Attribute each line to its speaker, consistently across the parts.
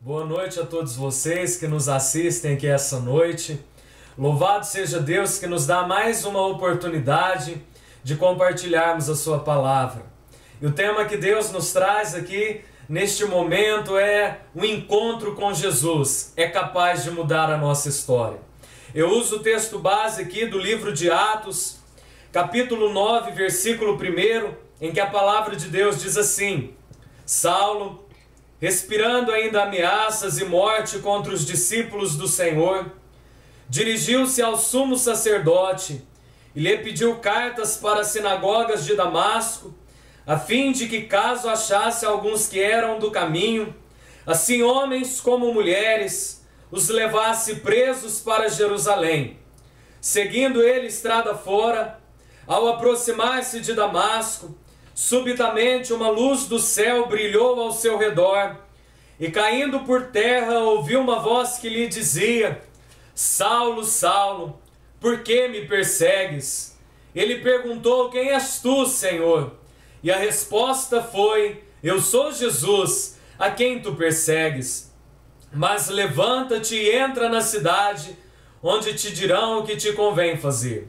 Speaker 1: Boa noite a todos vocês que nos assistem aqui essa noite. Louvado seja Deus que nos dá mais uma oportunidade de compartilharmos a sua palavra. E o tema que Deus nos traz aqui neste momento é o encontro com Jesus. É capaz de mudar a nossa história. Eu uso o texto base aqui do livro de Atos, capítulo 9, versículo 1, em que a palavra de Deus diz assim: Saulo, respirando ainda ameaças e morte contra os discípulos do Senhor, dirigiu-se ao sumo sacerdote e lhe pediu cartas para as sinagogas de Damasco, a fim de que, caso achasse alguns que eram do caminho, assim homens como mulheres, os levasse presos para Jerusalém. Seguindo ele estrada fora, ao aproximar-se de Damasco, subitamente uma luz do céu brilhou ao seu redor, e caindo por terra ouviu uma voz que lhe dizia: Saulo, Saulo, por que me persegues? Ele perguntou: Quem és tu, Senhor? E a resposta foi: Eu sou Jesus, a quem tu persegues. Mas levanta-te e entra na cidade, onde te dirão o que te convém fazer.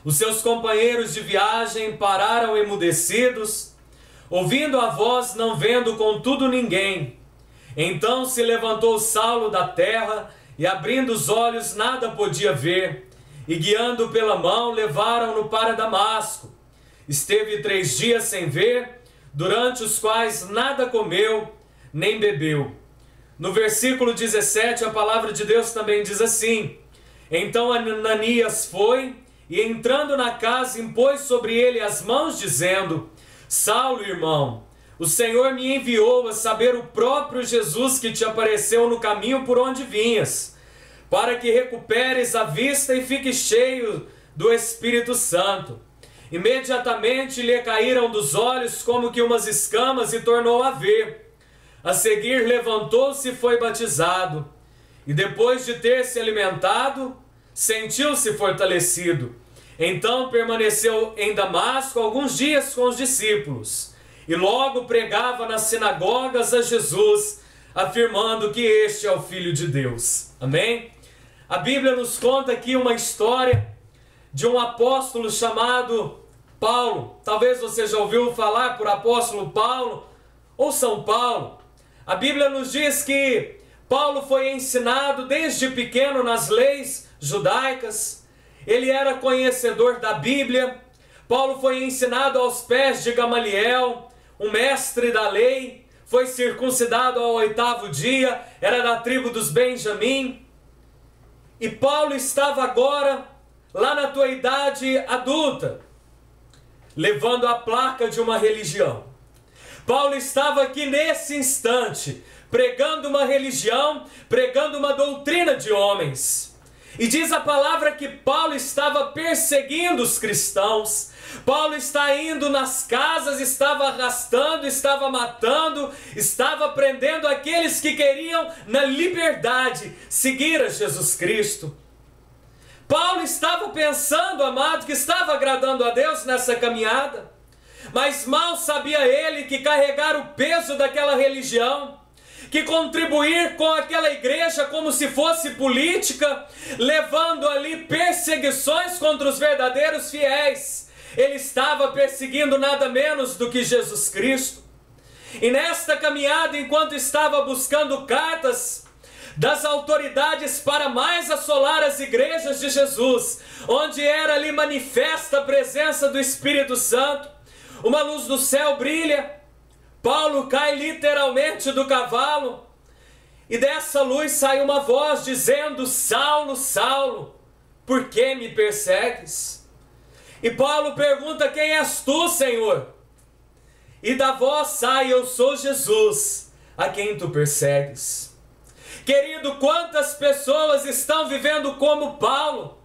Speaker 1: Os seus companheiros de viagem pararam emudecidos, ouvindo a voz, não vendo contudo ninguém. Então se levantou Saulo da terra, e abrindo os olhos nada podia ver, e guiando pela mão levaram-no para Damasco. Esteve 3 dias sem ver, durante os quais nada comeu, nem bebeu. No versículo 17 a palavra de Deus também diz assim: Então Ananias foi, e entrando na casa impôs sobre ele as mãos, dizendo: Saulo, irmão, o Senhor me enviou a saber o próprio Jesus que te apareceu no caminho por onde vinhas, para que recuperes a vista e fiques cheio do Espírito Santo. Imediatamente lhe caíram dos olhos como que umas escamas e tornou a ver. A seguir levantou-se e foi batizado. E depois de ter se alimentado, sentiu-se fortalecido. Então permaneceu em Damasco alguns dias com os discípulos, e logo pregava nas sinagogas a Jesus, afirmando que este é o Filho de Deus. Amém? A Bíblia nos conta aqui uma história de um apóstolo chamado Paulo. Talvez você já ouviu falar por apóstolo Paulo ou São Paulo. A Bíblia nos diz que Paulo foi ensinado desde pequeno nas leis judaicas. Ele era conhecedor da Bíblia. Paulo foi ensinado aos pés de Gamaliel, um mestre da lei. Foi circuncidado ao 8º dia, era da tribo dos Benjamim. E Paulo estava agora, lá na tua idade adulta, levando a placa de uma religião. Paulo estava aqui nesse instante, pregando uma religião, pregando uma doutrina de homens. E diz a palavra que Paulo estava perseguindo os cristãos. Paulo está indo nas casas, estava arrastando, estava matando, estava prendendo aqueles que queriam, na liberdade, seguir a Jesus Cristo. Paulo estava pensando, amado, que estava agradando a Deus nessa caminhada, mas mal sabia ele que carregar o peso daquela religião, que contribuir com aquela igreja como se fosse política, levando ali perseguições contra os verdadeiros fiéis. Ele estava perseguindo nada menos do que Jesus Cristo. E nesta caminhada, enquanto estava buscando cartas das autoridades para mais assolar as igrejas de Jesus, onde era ali manifesta a presença do Espírito Santo, uma luz do céu brilha. Paulo cai literalmente do cavalo, e dessa luz sai uma voz dizendo: Saulo, Saulo, por que me persegues? E Paulo pergunta: Quem és tu, Senhor? E da voz sai: Eu sou Jesus, a quem tu persegues. Querido, quantas pessoas estão vivendo como Paulo?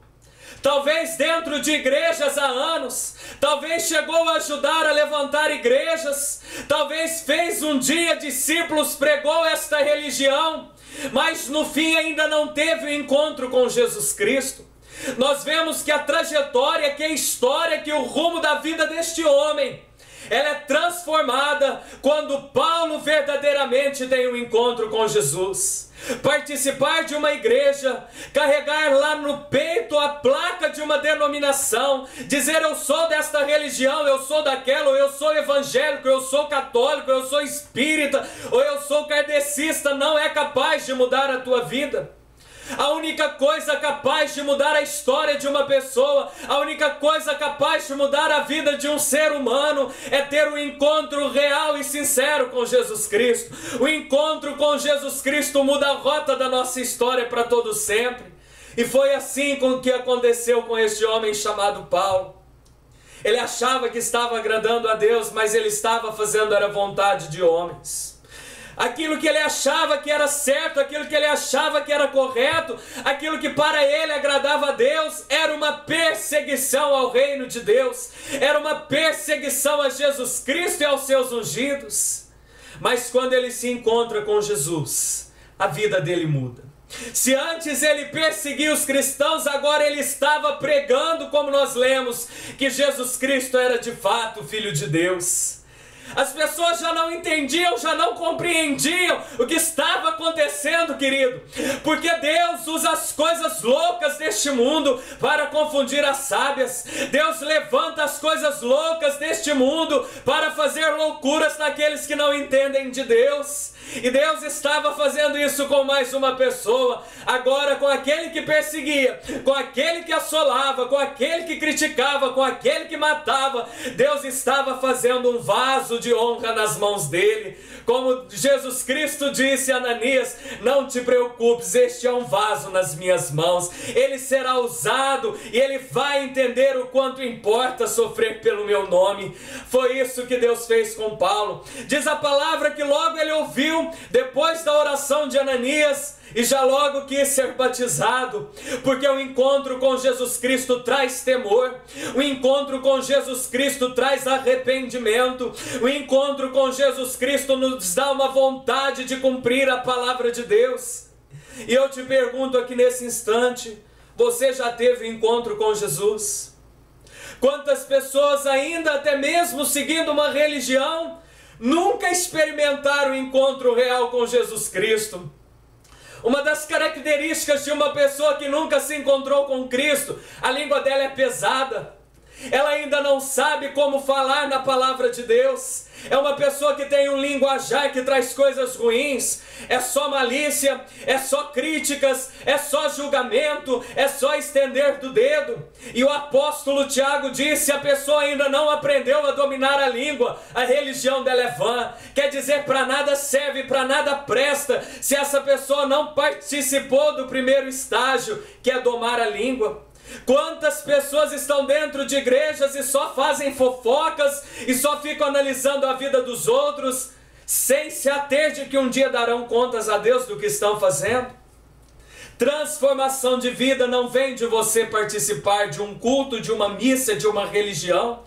Speaker 1: Talvez dentro de igrejas há anos, talvez chegou a ajudar a levantar igrejas, talvez fez um dia discípulos, pregou esta religião, mas no fim ainda não teve o encontro com Jesus Cristo. Nós vemos que a trajetória, que a história, que o rumo da vida deste homem ela é transformada quando Paulo verdadeiramente tem um encontro com Jesus. Participar de uma igreja, carregar lá no peito a placa de uma denominação, dizer eu sou desta religião, eu sou daquela, ou eu sou evangélico, eu sou católico, eu sou espírita, ou eu sou kardecista, não é capaz de mudar a tua vida. A única coisa capaz de mudar a história de uma pessoa, a única coisa capaz de mudar a vida de um ser humano é ter um encontro real e sincero com Jesus Cristo. O encontro com Jesus Cristo muda a rota da nossa história para todo sempre. E foi assim que aconteceu com este homem chamado Paulo. Ele achava que estava agradando a Deus, mas ele estava fazendo a vontade de homens. Aquilo que ele achava que era certo, aquilo que ele achava que era correto, aquilo que para ele agradava a Deus, era uma perseguição ao reino de Deus, era uma perseguição a Jesus Cristo e aos seus ungidos. Mas quando ele se encontra com Jesus, a vida dele muda. Se antes ele perseguia os cristãos, agora ele estava pregando, como nós lemos, que Jesus Cristo era de fato o Filho de Deus. As pessoas já não entendiam, já não compreendiam o que estava acontecendo, querido. Porque Deus usa as coisas loucas deste mundo para confundir as sábias. Deus levanta as coisas loucas deste mundo para fazer loucuras naqueles que não entendem de Deus. E Deus estava fazendo isso com mais uma pessoa, agora com aquele que perseguia, com aquele que assolava, com aquele que criticava, com aquele que matava. Deus estava fazendo um vaso de honra nas mãos dele. Como Jesus Cristo disse a Ananias, não te preocupes, este é um vaso nas minhas mãos. Ele será usado e ele vai entender o quanto importa sofrer pelo meu nome. Foi isso que Deus fez com Paulo. Diz a palavra que logo ele ouviu, depois da oração de Ananias, e já logo quis ser batizado, porque o encontro com Jesus Cristo traz temor, o encontro com Jesus Cristo traz arrependimento, o encontro com Jesus Cristo nos dá uma vontade de cumprir a palavra de Deus. E eu te pergunto aqui nesse instante, você já teve encontro com Jesus? Quantas pessoas ainda, até mesmo seguindo uma religião, nunca experimentaram o encontro real com Jesus Cristo? Uma das características de uma pessoa que nunca se encontrou com Cristo, a língua dela é pesada. Ela ainda não sabe como falar na palavra de Deus. É uma pessoa que tem um linguajar que traz coisas ruins. É só malícia, é só críticas, é só julgamento, é só estender do dedo. E o apóstolo Tiago disse, a pessoa ainda não aprendeu a dominar a língua, a religião dela é vã. Quer dizer, para nada serve, para nada presta, se essa pessoa não participou do primeiro estágio, que é domar a língua. Quantas pessoas estão dentro de igrejas e só fazem fofocas e só ficam analisando a vida dos outros, sem se ater de que um dia darão contas a Deus do que estão fazendo? Transformação de vida não vem de você participar de um culto, de uma missa, de uma religião.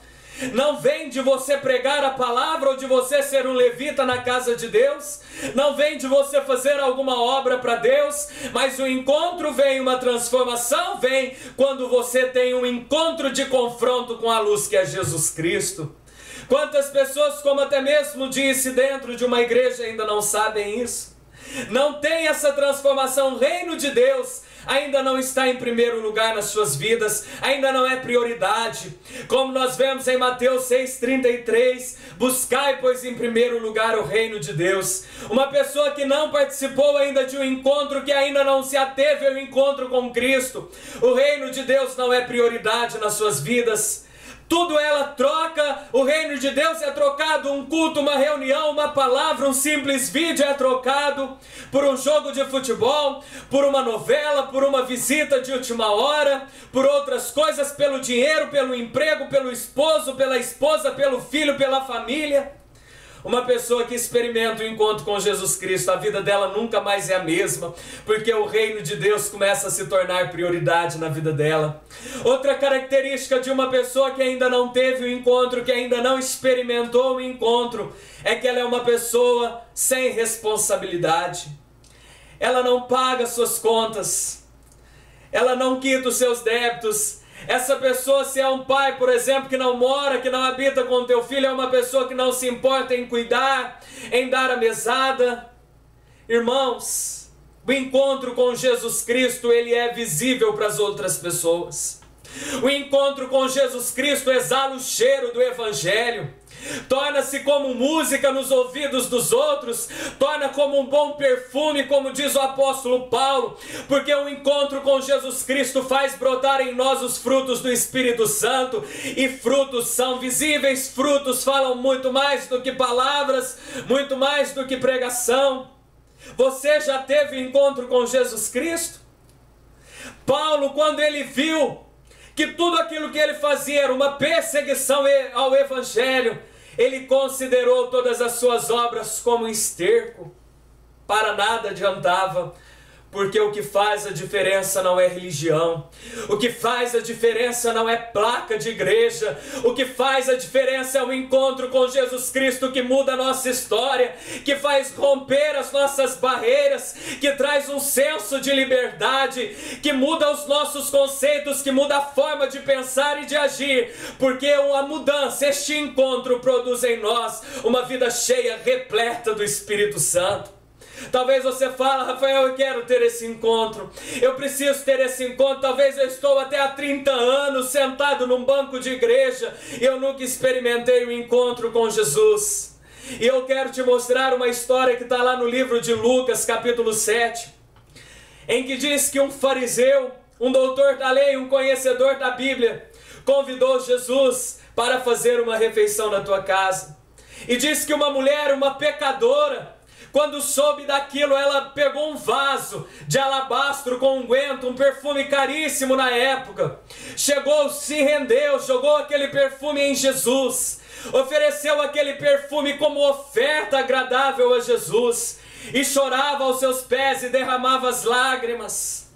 Speaker 1: Não vem de você pregar a palavra ou de você ser um levita na casa de Deus. Não vem de você fazer alguma obra para Deus. Mas o encontro vem, uma transformação vem quando você tem um encontro de confronto com a luz que é Jesus Cristo. Quantas pessoas, como até mesmo disse, dentro de uma igreja ainda não sabem isso? Não tem essa transformação. O reino de Deus ainda não está em primeiro lugar nas suas vidas, ainda não é prioridade. Como nós vemos em Mateus 6,33, buscai, pois, em primeiro lugar o reino de Deus. Uma pessoa que não participou ainda de um encontro, que ainda não se ateve ao encontro com Cristo, o reino de Deus não é prioridade nas suas vidas. Tudo ela troca, o reino de Deus é trocado, um culto, uma reunião, uma palavra, um simples vídeo é trocado por um jogo de futebol, por uma novela, por uma visita de última hora, por outras coisas, pelo dinheiro, pelo emprego, pelo esposo, pela esposa, pelo filho, pela família. Uma pessoa que experimenta o encontro com Jesus Cristo, a vida dela nunca mais é a mesma, porque o reino de Deus começa a se tornar prioridade na vida dela. Outra característica de uma pessoa que ainda não teve o encontro, que ainda não experimentou o encontro, é que ela é uma pessoa sem responsabilidade. Ela não paga suas contas, ela não quita os seus débitos, Essa pessoa, se é um pai, por exemplo, que não mora, que não habita com o teu filho, é uma pessoa que não se importa em cuidar, em dar a mesada. Irmãos, o encontro com Jesus Cristo, ele é visível para as outras pessoas. O encontro com Jesus Cristo exala o cheiro do Evangelho, torna-se como música nos ouvidos dos outros, torna como um bom perfume, como diz o apóstolo Paulo, porque o encontro com Jesus Cristo faz brotar em nós os frutos do Espírito Santo, e frutos são visíveis, frutos falam muito mais do que palavras, muito mais do que pregação. Você já teve encontro com Jesus Cristo? Paulo, quando ele viu que tudo aquilo que ele fazia era uma perseguição ao Evangelho, ele considerou todas as suas obras como esterco. Para nada adiantava, porque o que faz a diferença não é religião, o que faz a diferença não é placa de igreja, o que faz a diferença é o encontro com Jesus Cristo, que muda a nossa história, que faz romper as nossas barreiras, que traz um senso de liberdade, que muda os nossos conceitos, que muda a forma de pensar e de agir, porque a mudança, este encontro produz em nós uma vida cheia, repleta do Espírito Santo. Talvez você fale: Rafael, eu quero ter esse encontro, eu preciso ter esse encontro. Talvez eu estou até há 30 anos sentado num banco de igreja e eu nunca experimentei o encontro com Jesus. E eu quero te mostrar uma história que está lá no livro de Lucas, capítulo 7, em que diz que um fariseu, um doutor da lei, um conhecedor da Bíblia, convidou Jesus para fazer uma refeição na tua casa. E diz que uma mulher, uma pecadora, quando soube daquilo, ela pegou um vaso de alabastro com unguento, um perfume caríssimo na época. Chegou, se rendeu, jogou aquele perfume em Jesus, ofereceu aquele perfume como oferta agradável a Jesus, e chorava aos seus pés e derramava as lágrimas,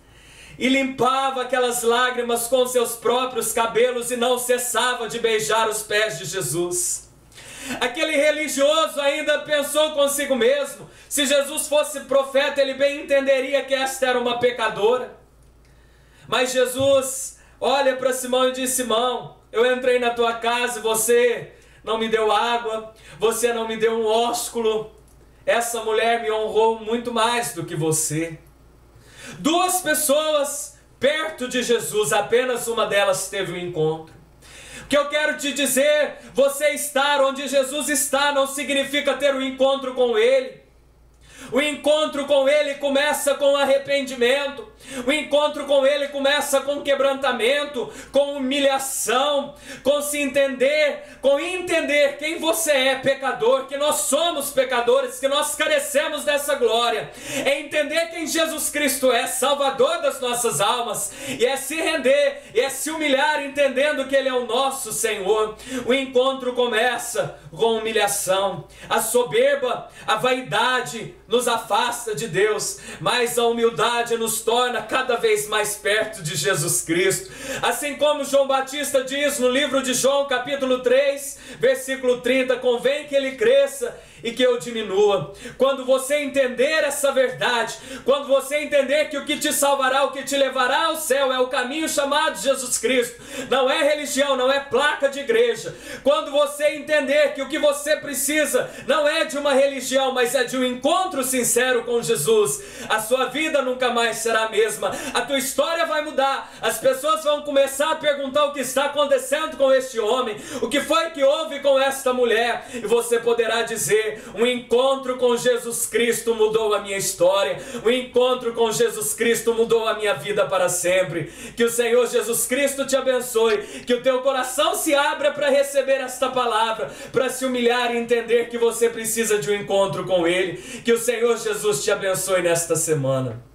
Speaker 1: e limpava aquelas lágrimas com seus próprios cabelos, e não cessava de beijar os pés de Jesus. Aquele religioso ainda pensou consigo mesmo: se Jesus fosse profeta, ele bem entenderia que esta era uma pecadora. Mas Jesus olha para Simão e diz: Simão, eu entrei na tua casa e você não me deu água, você não me deu um ósculo. Essa mulher me honrou muito mais do que você. Duas pessoas perto de Jesus, apenas uma delas teve um encontro. O que eu quero te dizer: você estar onde Jesus está não significa ter um encontro com Ele. O encontro com Ele começa com arrependimento. O encontro com Ele começa com quebrantamento, com humilhação, com se entender, com entender quem você é, pecador, que nós somos pecadores, que nós carecemos dessa glória. É entender quem Jesus Cristo é, Salvador das nossas almas, e é se render, e é se humilhar, entendendo que Ele é o nosso Senhor. O encontro começa com humilhação. A soberba, a vaidade nos afasta de Deus, mas a humildade nos torna cada vez mais perto de Jesus Cristo. Assim como João Batista diz no livro de João, capítulo 3, versículo 30, convém que ele cresça e que eu diminua. Quando você entender essa verdade, quando você entender que o que te salvará, o que te levará ao céu é o caminho chamado Jesus Cristo, não é religião, não é placa de igreja. Quando você entender que o que você precisa não é de uma religião, mas é de um encontro sincero com Jesus, a sua vida nunca mais será a mesma. A tua história vai mudar. As pessoas vão começar a perguntar o que está acontecendo com este homem, o que foi que houve com esta mulher, e você poderá dizer: um encontro com Jesus Cristo mudou a minha história, um encontro com Jesus Cristo mudou a minha vida para sempre. Que o Senhor Jesus Cristo te abençoe, que o teu coração se abra para receber esta palavra, para se humilhar e entender que você precisa de um encontro com Ele. Que o Senhor Jesus te abençoe nesta semana.